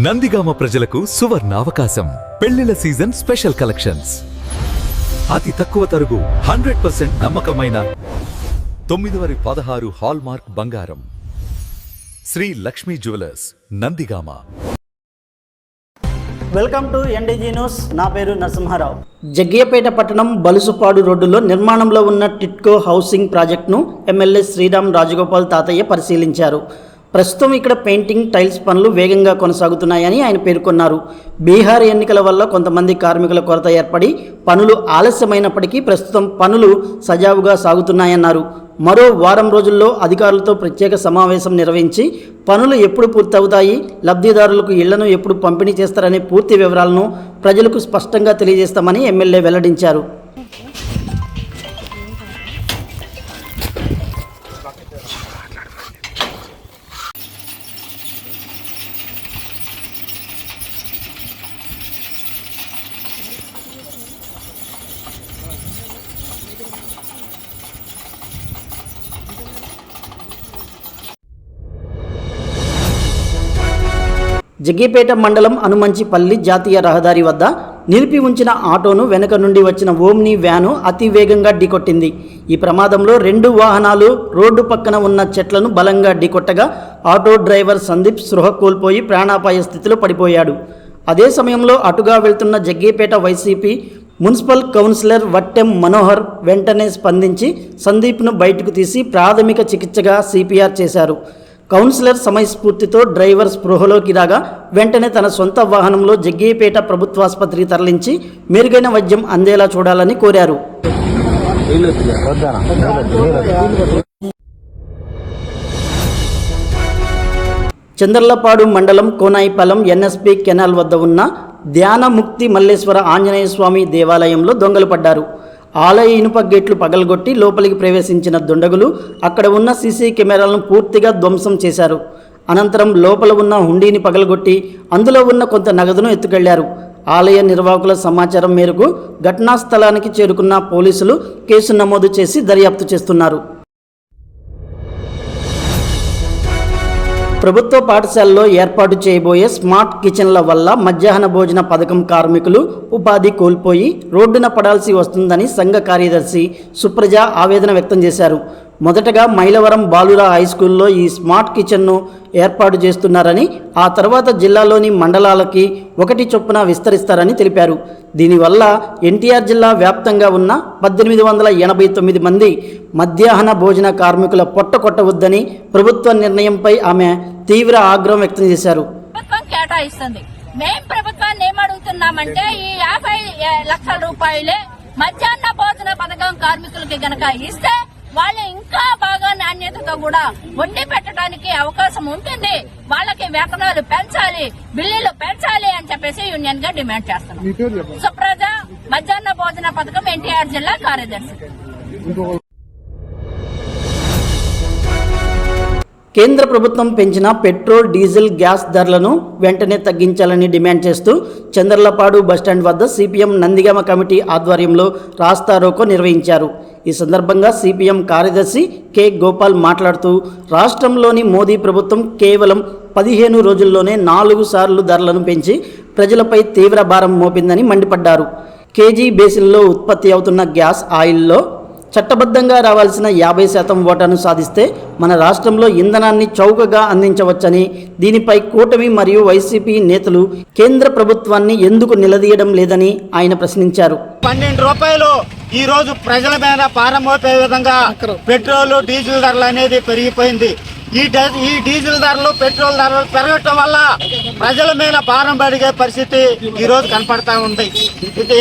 నందిగామ ప్రజలకు సువర్ణావకాశం. పెళ్లిల సీజన్ స్పెషల్ కలెక్షన్స్. అతి తక్కువ తరుగు 100% నమ్మకమైన 9/16 హాల్మార్క్ బంగారం. Shri Lakshmi jewellers, Nandigama. Welcome to NDG news. నా పేరు నరసింహారావు. జగ్గియపేట పట్టణం బలుసుపాడు రోడ్డులో నిర్మాణంలో ఉన్న టిట్కో హౌసింగ్ ప్రాజెక్టును ఎమ్మెల్యే శ్రీరామ్ రాజగోపాల్ తాతయ్య పరిశీలించారు. ప్రస్తుతం ఇక్కడ పెయింటింగ్, టైల్స్ పనులు వేగంగా కొనసాగుతున్నాయని ఆయన పేర్కొన్నారు. బీహార్ ఎన్నికల వల్ల కొంతమంది కార్మికుల కొరత ఏర్పడి పనులు ఆలస్యమైనప్పటికీ ప్రస్తుతం పనులు సజావుగా సాగుతున్నాయన్నారు. మరో వారం రోజుల్లో అధికారులతో ప్రత్యేక సమావేశం నిర్వహించి పనులు ఎప్పుడు పూర్తవుతాయి, లబ్ధిదారులకు ఇళ్లను ఎప్పుడు పంపిణీ చేస్తారనే పూర్తి వివరాలను ప్రజలకు స్పష్టంగా తెలియజేస్తామని ఎమ్మెల్యే వెల్లడించారు. జగ్గిపేట మండలం అనుమంచిపల్లి జాతీయ రహదారి వద్ద నిలిపి ఉంచిన ఆటోను వెనుక నుండి వచ్చిన ఓమ్ని వ్యాను అతి వేగంగా ఢీకొట్టింది. ఈ ప్రమాదంలో 2 వాహనాలు రోడ్డు పక్కన ఉన్న చెట్లను బలంగా ఢీకొట్టగా ఆటో డ్రైవర్ సందీప్ స్పృహ కోల్పోయి ప్రాణాపాయ స్థితిలో పడిపోయాడు. అదే సమయంలో అటుగా వెళ్తున్న Jaggayyapeta YCP municipal councillor Vattem Manohar వెంటనే స్పందించి సందీప్ను బయటకు తీసి ప్రాథమిక చికిత్సగా సిపిఆర్ చేశారు. కౌన్సిలర్ సమయస్ఫూర్తితో డ్రైవర్ స్పృహలోకి రాగా వెంటనే తన సొంత వాహనంలో జగ్గిపేట ప్రభుత్వాసుపత్రికి తరలించి మెరుగైన వైద్యం అందేలా చూడాలని కోరారు. చంద్రలపాడు మండలం కోనాయిపాలెం ఎన్ఎస్పి కెనాల్ వద్ద ఉన్న ధ్యానముక్తి మల్లేశ్వర ఆంజనేయ స్వామి దేవాలయంలో దొంగలు పడ్డారు. ఆలయ ఇనుప గేట్లు పగలగొట్టి లోపలికి ప్రవేశించిన దుండగులు అక్కడ ఉన్న సీసీ కెమెరాలను పూర్తిగా ధ్వంసం చేశారు. అనంతరం లోపల ఉన్న హుండీని పగలగొట్టి అందులో ఉన్న కొంత నగదును ఎత్తుకెళ్లారు. ఆలయ నిర్వాహకుల సమాచారం మేరకు ఘటనా స్థలానికి చేరుకున్న పోలీసులు కేసు నమోదు చేసి దర్యాప్తు చేస్తున్నారు. ప్రభుత్వ పాఠశాలలో ఏర్పాటు చేయబోయే స్మార్ట్ కిచెన్ల వల్ల మధ్యాహ్న భోజన పథకం కార్మికులు ఉపాధి కోల్పోయి రోడ్డున పడాల్సి వస్తుందని సంఘ కార్యదర్శి సుప్రజ ఆవేదన వ్యక్తం చేశారు. మొదటగా మైలవరం బాలుర హైస్కూల్లో ఈ స్మార్ట్ కిచెన్ను ఏర్పాటు చేస్తున్నారని, ఆ తర్వాత జిల్లాలోని మండలాలకి 1 చొప్పున విస్తరిస్తారని తెలిపారు. దీనివల్ల ఎన్టీఆర్ జిల్లా వ్యాప్తంగా ఉన్న 1889 మంది మధ్యాహ్న భోజన కార్మికుల పొట్ట కొట్టవద్దని ప్రభుత్వ నిర్ణయంపై ఆమె తీవ్ర ఆగ్రహం వ్యక్తం చేశారు. మేం ప్రభుత్వాన్ని ఏమడుగుతున్నామంటే ఈ 50 లక్షల రూపాయలే మధ్యాహ్న భోజన పథకం కార్మికులకి గనక ఇస్తే వాళ్ళు ఇంకా బాగా నాణ్యతతో కూడా వండి పెట్టడానికి అవకాశం ఉంటుంది. వాళ్ళకి వేతనాలు పెంచాలి, బిల్లులు పెంచాలి అని చెప్పేసి యూనియన్ గా డిమాండ్ చేస్తున్నాం. సుప్రజ, మధ్యాహ్న భోజన పథకం, ఎన్టీఆర్ జిల్లా కార్యదర్శి. కేంద్ర ప్రభుత్వం పెంచిన పెట్రోల్, డీజిల్, గ్యాస్ ధరలను వెంటనే తగ్గించాలని డిమాండ్ చేస్తూ చంద్రలపాడు బస్టాండ్ వద్ద సిపిఎం నందిగామ కమిటీ ఆధ్వర్యంలో రాస్తారోకో నిర్వహించారు. ఈ సందర్భంగా సిపిఎం కార్యదర్శి కె గోపాల్ మాట్లాడుతూ రాష్ట్రంలోని మోదీ ప్రభుత్వం కేవలం 15 రోజుల్లోనే 4 సార్లు ధరలను పెంచి ప్రజలపై తీవ్ర భారం మోపిందని మండిపడ్డారు. కేజీ బేసిన్లో ఉత్పత్తి అవుతున్న గ్యాస్ ఆయిల్లో చట్టబద్ధంగా రావాల్సిన 50% ఓటాను సాధిస్తే మన రాష్ట్రంలో ఇంధనాన్ని చౌకగా అందించవచ్చని, దీనిపై కూటమి మరియు వైసీపీ నేతలు కేంద్ర ప్రభుత్వాన్ని ఎందుకు నిలదీయడం లేదని ఆయన ప్రశ్నించారు. 12 రూపాయలు ఈ రోజు ప్రజల మీద భారం మోపే విధంగా పెట్రోల్, డీజిల్ ధరలు అనేది పెరిగిపోయింది. ఈ డీజిల్ ధరలు, పెట్రోల్ ధరలు పెరగటం వల్ల ప్రజల మీద భారం పడిగే పరిస్థితి ఈ రోజు కనపడతా ఉంది.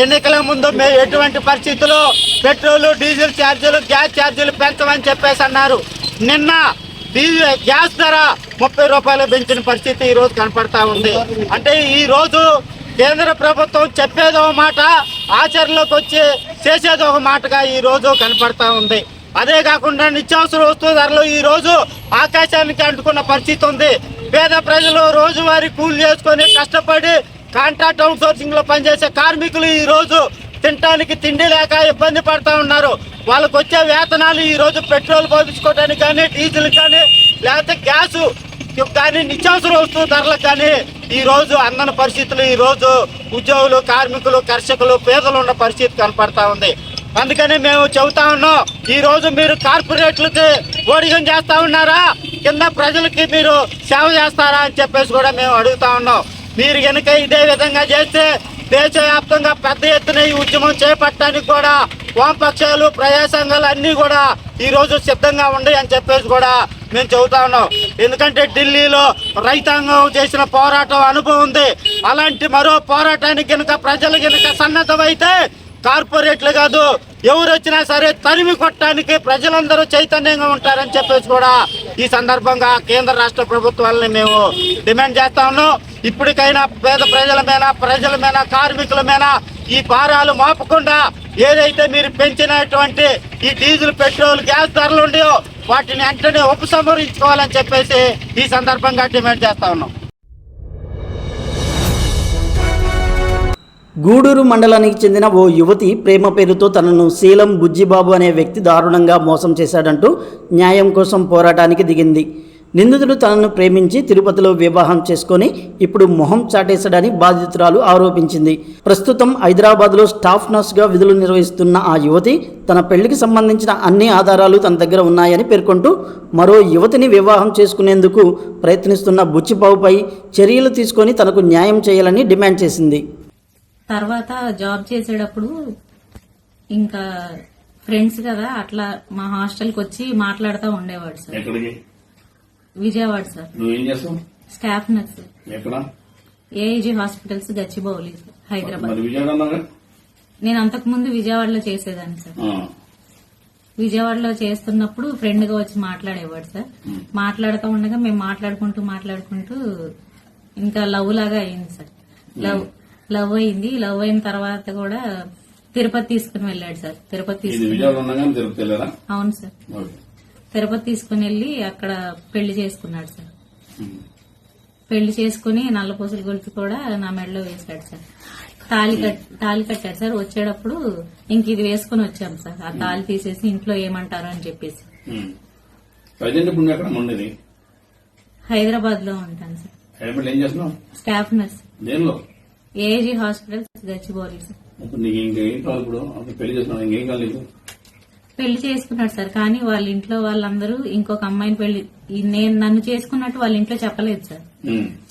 ఎన్నికల ముందు ఎటువంటి పరిస్థితుల్లో పెట్రోల్, డీజిల్ ఛార్జీలు, గ్యాస్ ఛార్జీలు పెంచమని చెప్పేసి అన్నారు. నిన్న గ్యాస్ ధర 30 రూపాయలు పెంచిన పరిస్థితి ఈ రోజు కనపడతా ఉంది. అంటే ఈ రోజు కేంద్ర ప్రభుత్వం చెప్పేది ఒక మాట, ఆచరణలోకి వచ్చి చేసేది ఒక మాటగా ఈ రోజు కనపడతా ఉంది. అదే కాకుండా నిత్యావసర వస్తువు ధరలు ఈ రోజు ఆకాశానికి అంటుకున్న పరిస్థితి ఉంది. పేద ప్రజలు రోజువారీ కూలి చేసుకొని కష్టపడి కాంట్రాక్ట్ అవుట్ సోర్సింగ్ లో పనిచేసే కార్మికులు ఈ రోజు తినడానికి తిండి లేక ఇబ్బంది పడతా ఉన్నారు. వాళ్ళకు వచ్చే వేతనాలు ఈ రోజు పెట్రోల్ పోయించుకోవడానికి కానీ, డీజిల్ కానీ, లేకపోతే గ్యాసు కానీ, నిత్యావసర వస్తువు ధరలకు కానీ ఈ రోజు అందని పరిస్థితులు, ఈ రోజు ఉద్యోగులు, కార్మికులు, కర్షకులు, పేదలు ఉన్న పరిస్థితి కనపడతా ఉంది. అందుకని మేము చెబుతా ఉన్నాం, ఈ రోజు మీరు కార్పొరేట్లకి ఓడిగం చేస్తా ఉన్నారా, కింద ప్రజలకి మీరు సేవ చేస్తారా అని చెప్పేసి కూడా మేము అడుగుతా ఉన్నాం. మీరు కనుక ఇదే విధంగా చేస్తే దేశవ్యాప్తంగా పెద్ద ఎత్తున ఈ ఉద్యమం చేపట్టడానికి కూడా వామపక్షాలు, ప్రజా సంఘాలు అన్నీ కూడా ఈ రోజు సిద్ధంగా ఉన్నాయి అని చెప్పేసి కూడా మేము చెబుతా ఉన్నాం. ఎందుకంటే ఢిల్లీలో రైతాంగం చేసిన పోరాటం అనుభవం ఉంది. అలాంటి మరో పోరాటానికి కనుక ప్రజలు కనుక సన్నద్ధమైతే కార్పొరేట్లు కాదు, ఎవరు వచ్చినా సరే తరిమి కొట్టడానికి ప్రజలందరూ చైతన్యంగా ఉంటారని చెప్పేసి కూడా ఈ సందర్భంగా కేంద్ర రాష్ట్ర ప్రభుత్వాలని మేము డిమాండ్ చేస్తా ఉన్నాం. ఇప్పటికైనా పేద ప్రజల మీద కార్మికుల మీద ఈ భారాలు మోపకుండా ఏదైతే మీరు పెంచినటువంటి ఈ డీజిల్, పెట్రోల్, గ్యాస్ ధరలు ఉన్నాయో వాటిని వెంటనే ఉపసంహరించుకోవాలని చెప్పేసి ఈ సందర్భంగా డిమాండ్ చేస్తా ఉన్నాం. గూడూరు మండలానికి చెందిన ఓ యువతి ప్రేమ పేరుతో తనను శీలం బుజ్జిబాబు అనే వ్యక్తి దారుణంగా మోసం చేశాడంటూ న్యాయం కోసం పోరాటానికి దిగింది. నిందితుడు తనను ప్రేమించి తిరుపతిలో వివాహం చేసుకొని ఇప్పుడు మొహం చాటేశాడని బాధితురాలు ఆరోపించింది. ప్రస్తుతం హైదరాబాద్లో స్టాఫ్ నర్సుగా విధులు నిర్వహిస్తున్న ఆ యువతి తన పెళ్లికి సంబంధించిన అన్ని ఆధారాలు తన దగ్గర ఉన్నాయని పేర్కొంటూ మరో యువతిని వివాహం చేసుకునేందుకు ప్రయత్నిస్తున్న బుచ్చిబాబుపై చర్యలు తీసుకొని తనకు న్యాయం చేయాలని డిమాండ్ చేసింది. తర్వాత జాబ్ చేసేటప్పుడు ఇంకా ఫ్రెండ్స్ కదా అట్లా మా హాస్టల్కి వచ్చి మాట్లాడుతూ ఉండేవాడు సార్. ఎక్కడికి? విజయవాడ సార్. నువ్వేం చేస్తావు? Staff nurse. ఎక్కడ? AIG hospitals, Gachibowli, Hyderabad. మరి విజయవాడ నేను అంతకు ముందు విజయవాడలో చేసేదాన్ని సార్. విజయవాడలో చేస్తున్నప్పుడు ఫ్రెండ్ గా వచ్చి మాట్లాడేవాడు సార్. మాట్లాడుతూ ఉండగా మేము మాట్లాడుకుంటూ ఇంకా లవ్ లాగా అయింది సార్. లవ్ అయింది. లవ్ అయిన తర్వాత కూడా తిరుపతి తీసుకుని వెళ్ళాడు సార్. తిరుపతి అవును సార్. తిరుపతి తీసుకుని వెళ్లి అక్కడ పెళ్లి చేసుకున్నాడు సార్. పెళ్లి చేసుకుని నల్లపూసల గొలుసు కూడా నా మెడలో వేశాడు సార్. తాళి కట్టాడు సార్. వచ్చేటప్పుడు ఇంక ఇది వేసుకుని వచ్చాం సార్. ఆ తాళి తీసేసి ఇంట్లో ఏమంటారు అని చెప్పేసి. హైదరాబాద్ లో ఉంటాను sir. Staff nurse, AIG hospitals, Gachibowli sir. పెళ్లి చేసుకున్నాడు సార్. కానీ వాళ్ళ ఇంట్లో వాళ్ళందరూ ఇంకొక అమ్మాయిని నేను నన్ను చేసుకున్నట్టు వాళ్ళ ఇంట్లో చెప్పలేదు సార్.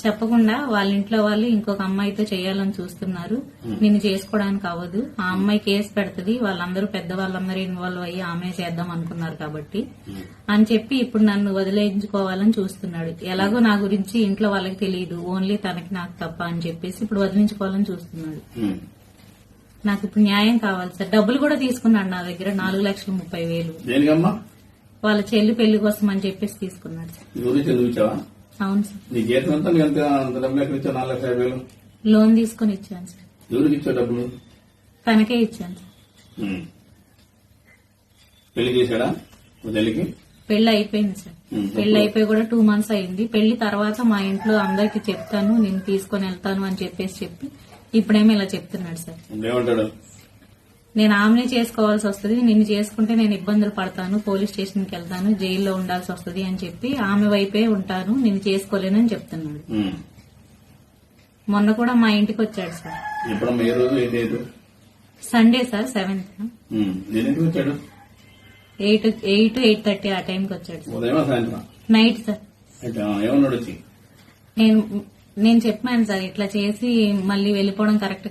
చెప్పకుండా వాళ్ళ ఇంట్లో వాళ్ళు ఇంకొక అమ్మాయితో చేయాలని చూస్తున్నారు. నిన్ను చేసుకోవడానికి అవ్వదు, ఆ అమ్మాయి కేసు పెడుతుంది, వాళ్ళందరూ పెద్దవాళ్ళందరూ ఇన్వాల్వ్ అయ్యి ఆమె చేద్దాం అనుకున్నారు కాబట్టి అని చెప్పి ఇప్పుడు నన్ను వదిలించుకోవాలని చూస్తున్నాడు. ఎలాగో నా గురించి ఇంట్లో వాళ్ళకి తెలియదు, ఓన్లీ తనకి నాకు తప్ప అని చెప్పేసి ఇప్పుడు వదిలించుకోవాలని చూస్తున్నాడు. నాకు ఇప్పుడు న్యాయం కావాలి సార్. డబ్బులు కూడా తీసుకున్నాడు నా దగ్గర 4,30,000. వాళ్ళ చెల్లి పెళ్లి కోసం అని చెప్పేసి తీసుకున్నాడు సార్. అవును సార్. లోన్ తీసుకుని ఇచ్చాను సార్. తనకే ఇచ్చాను సార్. పెళ్లి అయిపోయింది సార్. పెళ్లి అయిపోయి కూడా 2 months అయింది. పెళ్లి తర్వాత మా ఇంట్లో అందరికి చెప్తాను, నేను తీసుకుని వెళ్తాను అని చెప్పి ఇప్పుడేమో ఇలా చెప్తున్నాడు సార్. నేను ఆమెనే చేసుకోవాల్సి వస్తుంది, నిన్ను చేసుకుంటే నేను ఇబ్బందులు పడతాను, పోలీస్ స్టేషన్కి వెళ్తాను, జైల్లో ఉండాల్సి వస్తుంది అని చెప్పి ఆమె వైపే ఉంటాను, నిన్ను చేసుకోలేనని చెప్తున్నాడు. మొన్న కూడా మా ఇంటికి వచ్చాడు సార్. సండే సార్, 7th 8:30 ఆ టైంకి వచ్చాడు. Night sir. నేను చెప్పాను సార్, ఇట్లా చేసి మళ్ళీ వెళ్ళిపోవడం కరెక్ట్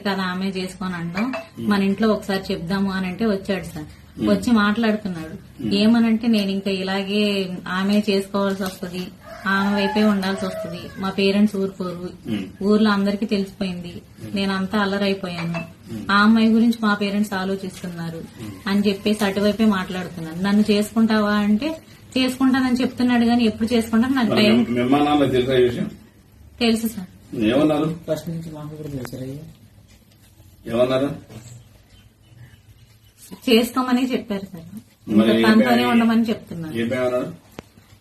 కదా, ఆమె చేసుకొని అంటాం, మన ఇంట్లో ఒకసారి చెప్దాము అని అంటే వచ్చాడు సార్. వచ్చి మాట్లాడుతున్నాడు. ఏమనంటే నేను ఇంకా ఇలాగే ఆమె చేసుకోవాల్సి వస్తుంది, ఆమె వైపే ఉండాల్సి వస్తుంది, మా పేరెంట్స్ ఊరుకోరు, ఊర్లో అందరికీ తెలిసిపోయింది, నేనంతా అల్లరైపోయాను, ఆ అమ్మాయి గురించి మా పేరెంట్స్ ఆలోచిస్తున్నారు అని చెప్పేసి అటువైపే మాట్లాడుతున్నాను. నన్ను చేసుకుంటావా అంటే చేసుకుంటానని చెప్తున్నాడు, కానీ ఎప్పుడు చేసుకుంటాను నాకు టైం తెలుసు సార్. చేసుకోమని చెప్పారు సార్. ఇంకా తనతోనే ఉండమని చెప్తున్నారు.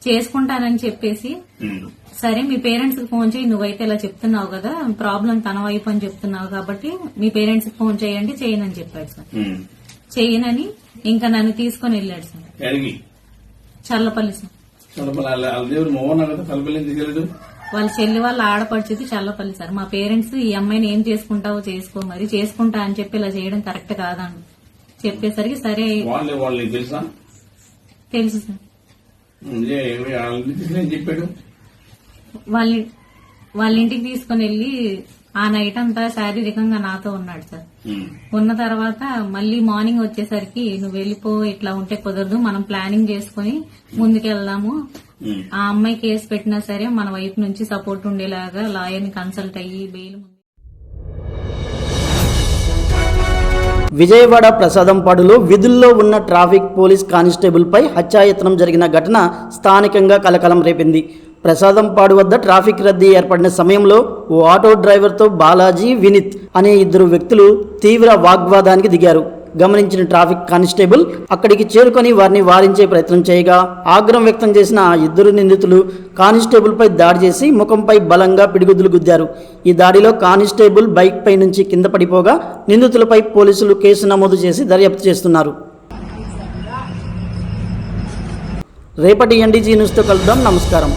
చేసుకుంటానని చెప్పేసి సరే మీ పేరెంట్స్ కి ఫోన్ చేయి, నువ్వైతే ఇలా చెప్తున్నావు కదా, ప్రాబ్లం తన వైపు అని చెప్తున్నావు కాబట్టి మీ పేరెంట్స్ కి ఫోన్ చేయండి, చేయనని చెప్పాడు సార్. చేయనని ఇంకా నన్ను తీసుకుని వెళ్ళాడు సార్. చల్లపల్లి సార్. వాళ్ళ చెల్లి వాళ్ళ ఆడపడిచేది చల్లపల్లి సార్. మా పేరెంట్స్ ఈ అమ్మాయిని ఏం చేసుకుంటావో చేసుకో, మరి చేసుకుంటా అని చెప్పి ఇలా చేయడం కరెక్ట్ కాదని చెప్పేసరికి సరే వాళ్ళు తెలుసా? తెలుసు సార్. చెప్పాడు వాళ్ళ ఇంటికి తీసుకుని వెళ్లి ఆ నైట్ అంతా శారీరకంగా నాతో ఉన్నాడు సార్. ఉన్న తర్వాత మళ్ళీ మార్నింగ్ వచ్చేసరికి నువ్వు వెళ్ళిపో, ఇట్లా ఉంటే కుదరదు, మనం ప్లానింగ్ చేసుకుని ముందుకెళ్దాము, ఆ అమ్మాయి కేసు పెట్టినా సరే మన వైపు నుంచి సపోర్ట్ ఉండేలాగా లాయర్ ని కన్సల్ట్ అయ్యి బెయిల్. విజయవాడ ప్రసాదంపాడులో విధుల్లో ఉన్న ట్రాఫిక్ పోలీస్ కానిస్టేబుల్ పై హత్యాయత్నం జరిగిన ఘటన స్థానికంగా కలకలం రేపింది. ప్రసాదంపాడు వద్ద ట్రాఫిక్ రద్దీ ఏర్పడిన సమయంలో ఓ ఆటో డ్రైవర్తో బాలాజీ, వినీత్ అనే ఇద్దరు వ్యక్తులు తీవ్ర వాగ్వాదానికి దిగారు. గమనించిన ట్రాఫిక్ కానిస్టేబుల్ అక్కడికి చేరుకొని వారిని వారించే ప్రయత్నం చేయగా ఆగ్రహం వ్యక్తం చేసిన ఆ ఇద్దరు నిందితులు కానిస్టేబుల్పై దాడి చేసి ముఖంపై బలంగా పిడిగుద్దులు గుద్దారు. ఈ దాడిలో కానిస్టేబుల్ బైక్ పై నుంచి కింద పడిపోగా నిందితులపై పోలీసులు కేసు నమోదు చేసి దర్యాప్తు చేస్తున్నారు. రేపటి NDG న్యూస్తో కలుద్దాం. నమస్కారం.